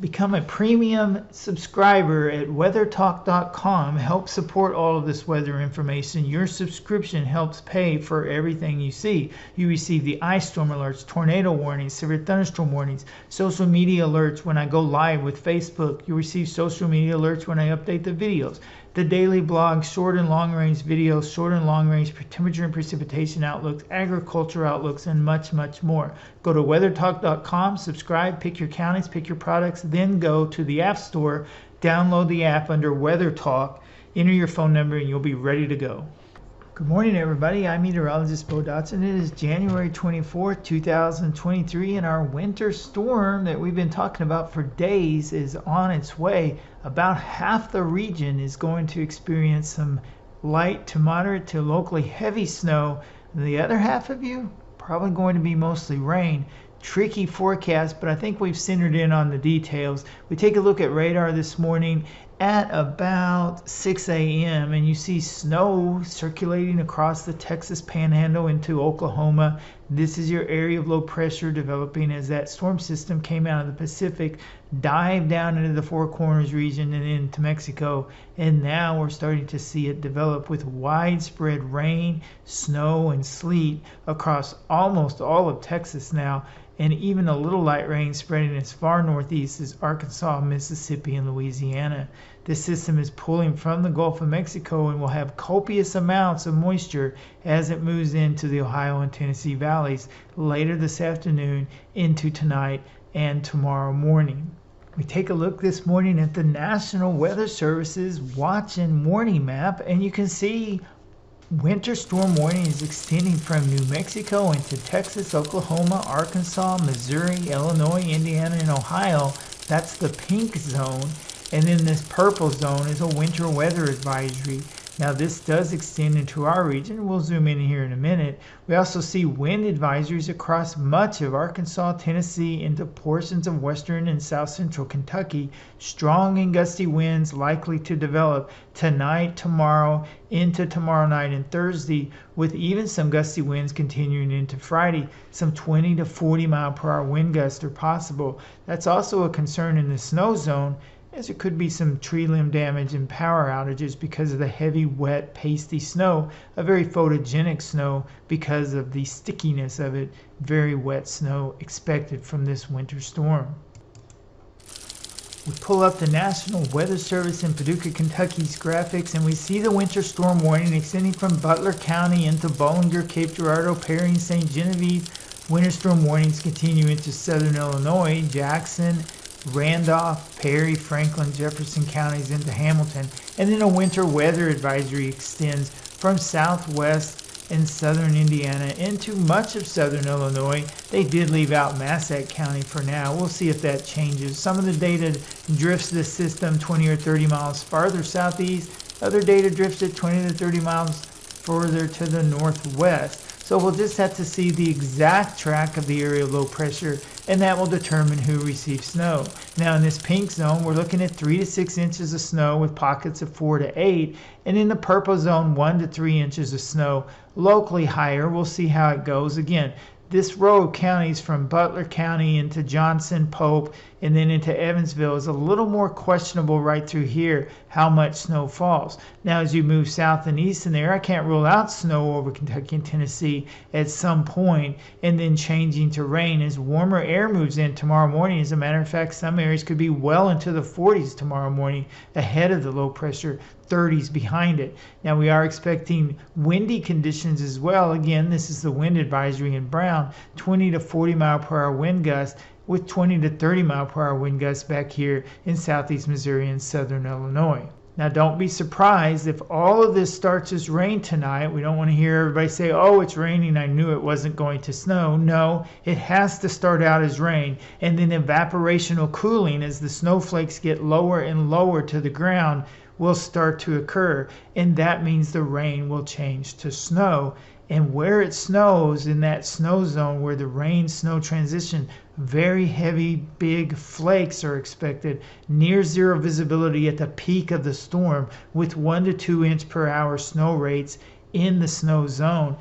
Become a premium subscriber at weathertalk.com. Help support all of this weather information. Your subscription helps pay for everything you see. You receive the ice storm alerts, tornado warnings, severe thunderstorm warnings, social media alerts when I go live with Facebook. You receive social media alerts when I update the videos. The daily blog, short and long range videos, short and long range temperature and precipitation outlooks, agriculture outlooks, and much, much more. Go to weathertalk.com, subscribe, pick your counties, pick your products, then go to the App Store, download the app under Weather Talk, enter your phone number, and you'll be ready to go. Good morning, everybody. I'm meteorologist Beau. It is January 24th, 2023, and our winter storm that we've been talking about for days is on its way. About half the region is going to experience some light to moderate to locally heavy snow. The other half of you, probably going to be mostly rain. Tricky forecast, but I think we've centered in on the details. We take a look at radar this morning at about 6 a.m. and you see snow circulating across the Texas Panhandle into Oklahoma. This is your area of low pressure developing as that storm system came out of the Pacific, dived down into the Four Corners region and into Mexico, and now we're starting to see it develop with widespread rain, snow, and sleet across almost all of Texas now, and even a little light rain spreading as far northeast as Arkansas, Mississippi, and Louisiana. This system is pulling from the Gulf of Mexico and will have copious amounts of moisture as it moves into the Ohio and Tennessee valleys later this afternoon into tonight and tomorrow morning. We take a look this morning at the National Weather Service's watch and warning map, and you can see winter storm warning is extending from New Mexico into Texas, Oklahoma, Arkansas, Missouri, Illinois, Indiana, and Ohio. That's the pink zone. And then this purple zone is a winter weather advisory. Now this does extend into our region. We'll zoom in here in a minute. We also see wind advisories across much of Arkansas, Tennessee, into portions of western and south central Kentucky. Strong and gusty winds likely to develop tonight, tomorrow, into tomorrow night and Thursday, with even some gusty winds continuing into Friday. Some 20 to 40 mile per hour wind gusts are possible. That's also a concern in the snow zone, as there could be some tree limb damage and power outages because of the heavy, wet, pasty snow, a very photogenic snow because of the stickiness of it. Very wet snow expected from this winter storm. We pull up the National Weather Service in Paducah, Kentucky's graphics, and we see the winter storm warning extending from Butler County into Bollinger, Cape Girardeau, Perry, and St. Genevieve. Winter storm warnings continue into southern Illinois, Jackson, Randolph, Perry, Franklin, Jefferson counties into Hamilton, and then a winter weather advisory extends from southwest and southern Indiana into much of southern Illinois. They did leave out Massac County for now. We'll see if that changes. Some of the data drifts this system 20 or 30 miles farther southeast. Other data drifts it 20 to 30 miles further to the northwest. So we'll just have to see the exact track of the area of low pressure, and that will determine who receives snow. Now in this pink zone, we're looking at 3 to 6 inches of snow with pockets of 4 to 8. And in the purple zone, 1 to 3 inches of snow, locally higher. We'll see how it goes. Again, this row of counties from Butler County into Johnson, Pope, and then into Evansville is a little more questionable right through here, how much snow falls. Now as you move south and east in there, I can't rule out snow over Kentucky and Tennessee at some point, and then changing to rain as warmer air moves in tomorrow morning. As a matter of fact, some areas could be well into the 40s tomorrow morning ahead of the low pressure, 30s behind it. Now we are expecting windy conditions as well. Again, this is the wind advisory in brown, 20 to 40 mile per hour wind gusts with 20 to 30 mile per hour wind gusts back here in southeast Missouri and southern Illinois. Now don't be surprised if all of this starts as rain tonight. We don't want to hear everybody say, oh, it's raining, I knew it wasn't going to snow. No, it has to start out as rain, and then evaporational cooling as the snowflakes get lower and lower to the ground will start to occur, and that means the rain will change to snow. And where it snows, in that snow zone where the rain snow transition, very heavy big flakes are expected, near zero visibility at the peak of the storm, with 1 to 2 inch per hour snow rates in the snow zone.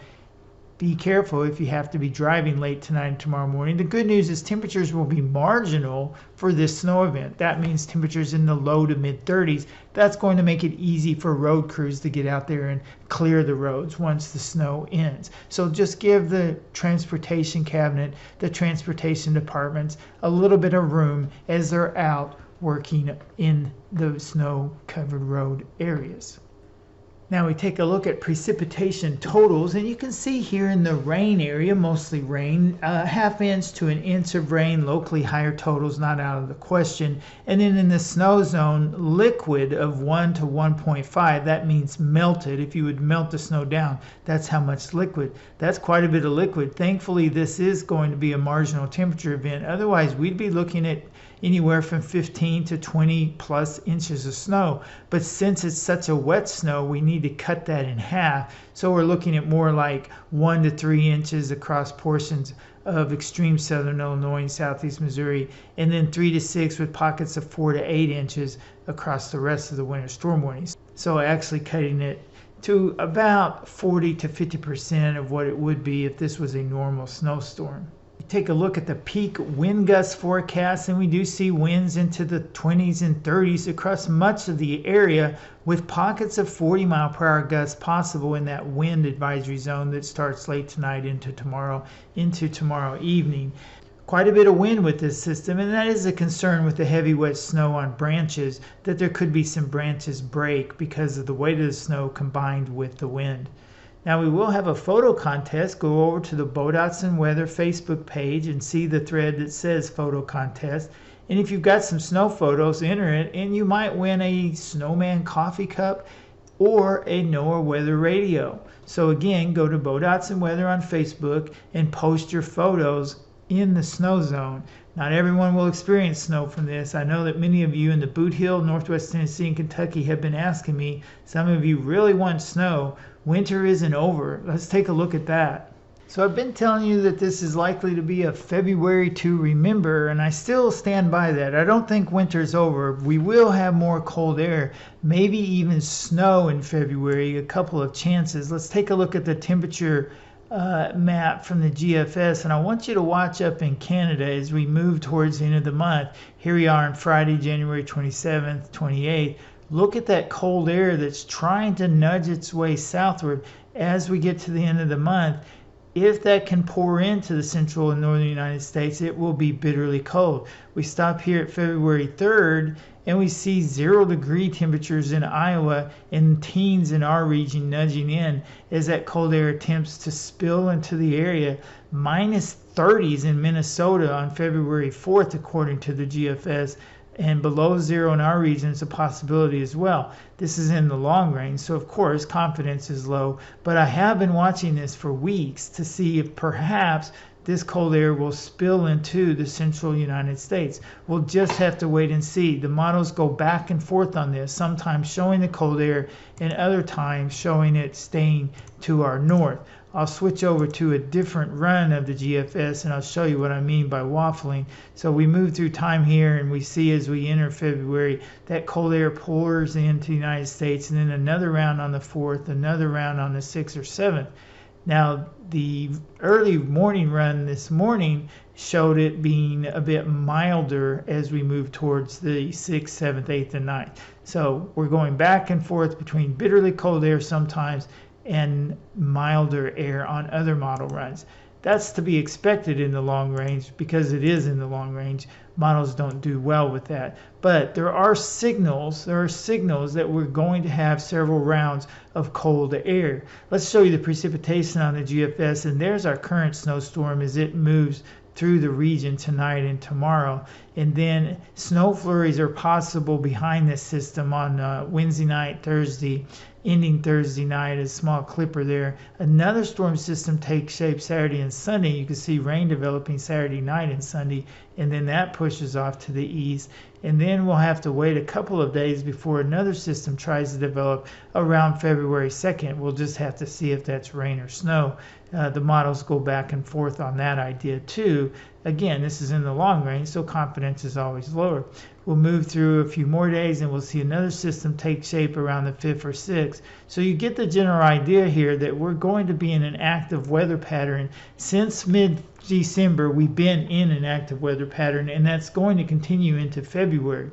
be careful if you have to be driving late tonight and tomorrow morning. The good news is temperatures will be marginal for this snow event. That means temperatures in the low to mid 30s. That's going to make it easy for road crews to get out there and clear the roads once the snow ends. So just give the transportation cabinet, the transportation departments, a little bit of room as they're out working in the snow covered road areas. Now we take a look at precipitation totals, and you can see here in the rain area, mostly rain, ½ inch to 1 inch of rain, locally higher totals not out of the question. And then in the snow zone, liquid of 1 to 1.5, that means melted. If you would melt the snow down, that's how much liquid. That's quite a bit of liquid. Thankfully, this is going to be a marginal temperature event. Otherwise, we'd be looking at anywhere from 15 to 20 plus inches of snow. But since it's such a wet snow, we need to cut that in half. So we're looking at more like 1 to 3 inches across portions of extreme southern Illinois and southeast Missouri, and then 3 to 6 with pockets of 4 to 8 inches across the rest of the winter storm warnings. So actually cutting it to about 40 to 50% of what it would be if this was a normal snowstorm. Take a look at the peak wind gust forecast, and we do see winds into the 20s and 30s across much of the area, with pockets of 40-mile-per-hour gusts possible in that wind advisory zone that starts late tonight into tomorrow evening. Quite a bit of wind with this system, and that is a concern with the heavy wet snow on branches, that there could be some branches break because of the weight of the snow combined with the wind. Now we will have a photo contest. Go over to the Beau and Weather Facebook page and see the thread that says photo contest. And if you've got some snow photos, enter it, and you might win a snowman coffee cup or a NOAA weather radio. So again, go to Beau and Weather on Facebook and post your photos in the snow zone. Not everyone will experience snow from this. I know that many of you in the Boot Hill, Northwest Tennessee, and Kentucky have been asking me. Some of you really want snow. Winter isn't over. Let's take a look at that. So I've been telling you that this is likely to be a February to remember, and I still stand by that. I don't think winter's over. We will have more cold air, maybe even snow in February, a couple of chances. Let's take a look at the temperature map from the GFS, and I want you to watch up in Canada as we move towards the end of the month. Here we are on Friday, January 27th, 28th. Look at that cold air that's trying to nudge its way southward as we get to the end of the month. If that can pour into the central and northern United States, it will be bitterly cold. We stop here at February 3rd, and we see 0-degree temperatures in Iowa and teens in our region nudging in as that cold air attempts to spill into the area. Minus 30s in Minnesota on February 4th, according to the GFS. And below zero in our region is a possibility as well. This is in the long range, so of course confidence is low, but I have been watching this for weeks to see if perhaps this cold air will spill into the central United States. We'll just have to wait and see. The models go back and forth on this, sometimes showing the cold air and other times showing it staying to our north. I'll switch over to a different run of the GFS and I'll show you what I mean by waffling. So we move through time here and we see as we enter February that cold air pours into the United States, and then another round on the 4th, another round on the 6th or 7th. Now the early morning run this morning showed it being a bit milder as we move towards the 6th, 7th, 8th, and 9th. So we're going back and forth between bitterly cold air sometimes and milder air on other model runs. That's to be expected in the long range because it is in the long range. Models don't do well with that. But there are signals that we're going to have several rounds of cold air. Let's show you the precipitation on the GFS, and there's our current snowstorm as it moves through the region tonight and tomorrow. And then snow flurries are possible behind this system on Wednesday night, Thursday, ending Thursday night, a small clipper there. Another storm system takes shape Saturday and Sunday. You can see rain developing Saturday night and Sunday, and then that pushes off to the east. And then we'll have to wait a couple of days before another system tries to develop around February 2nd. We'll just have to see if that's rain or snow. The models go back and forth on that idea too. Again, this is in the long range, so confidence is always lower. We'll move through a few more days and we'll see another system take shape around the 5th or 6th. So you get the general idea here that we're going to be in an active weather pattern. Since mid-December, we've been in an active weather pattern, and that's going to continue into February.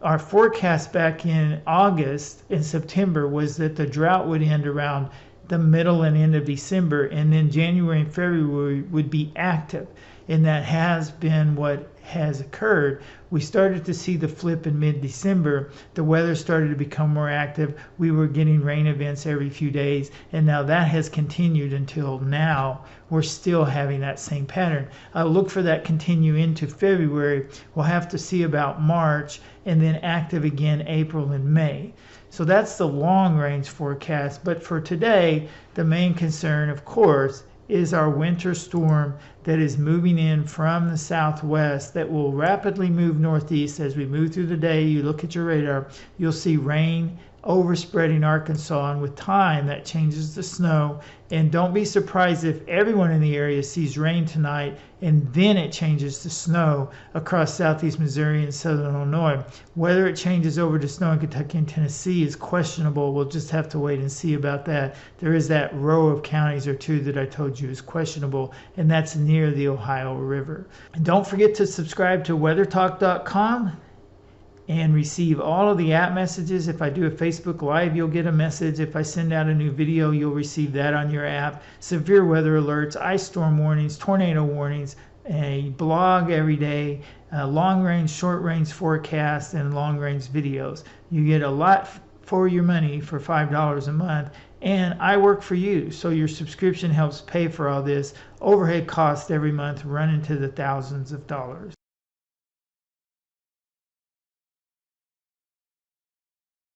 Our forecast back in August and September was that the drought would end around the middle and end of December, and then January and February would be active. And that has been what has occurred. We started to see the flip in mid-December. The weather started to become more active. We were getting rain events every few days, and now that has continued until now. We're still having that same pattern. Look for that continue into February. We'll have to see about March, and then active again April and May. So that's the long range forecast. But for today, the main concern, of course, is our winter storm that is moving in from the southwest that will rapidly move northeast. As we move through the day, you look at your radar, you'll see rain overspreading Arkansas, and with time that changes to snow. And don't be surprised if everyone in the area sees rain tonight and then it changes to snow across southeast Missouri and southern Illinois. Whether it changes over to snow in Kentucky and Tennessee is questionable. We'll just have to wait and see about that. There is that row of counties or two that I told you is questionable, and that's near the Ohio River. And don't forget to subscribe to weathertalk.com and receive all of the app messages. If I do a Facebook Live, you'll get a message. If I send out a new video, you'll receive that on your app. Severe weather alerts, ice storm warnings, tornado warnings, a blog every day, long range, short range forecasts, and long range videos. You get a lot for your money for $5 a month. And I work for you, so your subscription helps pay for all this. Overhead costs every month run into the thousands of dollars.